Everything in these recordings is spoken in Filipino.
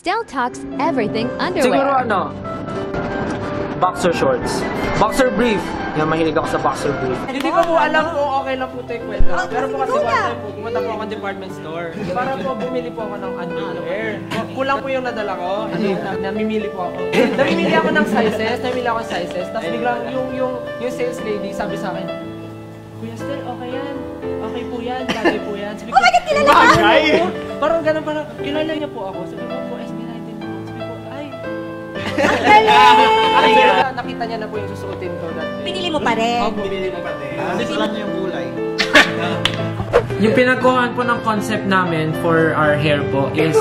Del talks everything Siguro underwear. ano, boxer shorts. Boxer brief. Yan, mahilig ako sa boxer brief. Hindi ko po alam kung okay lang po ito yung kwento. Pero po kasi one time po, pumunta po ako ng department store. Para po bumili po ako ng underwear. Kulang po yung nadala ko. Namimili po ako. Namimili ako ng sizes. Tapos biglang yung sales lady sabi sa akin, Kuya Stel, okay yan. Okay po yan. Bagay po yan. Sabi ko, Oh my God, kilala ka? bagay? Parang ganun, parang kilala niya po ako. Sabi ko po, SB19 po. Sabi ko, ay. Ang galing! Ay, nakita niya na po yung susuotin ko. Pinili mo pa rin. Binili mo pa din. Gusto lang niya yung gulay. Yung pinagkuhan po ng concept namin for our hair po is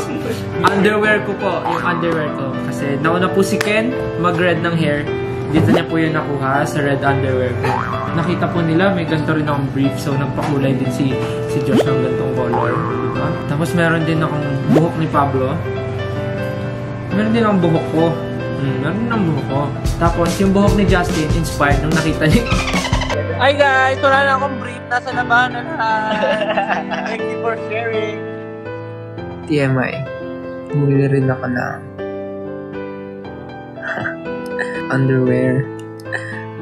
underwear ko po. Yung underwear ko. Kasi nauna po si Ken mag-red ng hair. Dito niya po yung nakuha sa red underwear ko. Nakita po nila may ganito rin akong brief. So nagpakulay din si Josh ng ganitong color. Diba? Tapos meron din akong buhok ni Pablo. Meron din akong buhok ko. Meron din akong buhok ko. Tapos yung buhok ni Justin inspired nung nakita niya. Hi guys! Wala na akong brief. Nasa labanan na. Thank you for sharing. TMI. Bumili rin ako ng underwear.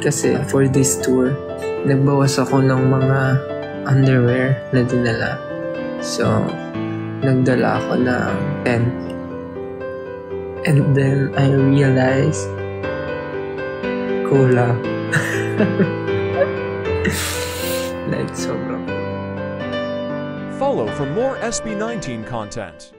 Kasi for this tour, nagbawas ako ng mga underwear na dinala. So, nagdala ako ng 10. And then, I realized, kulang. Like, sobrang. Follow for more SB19 content.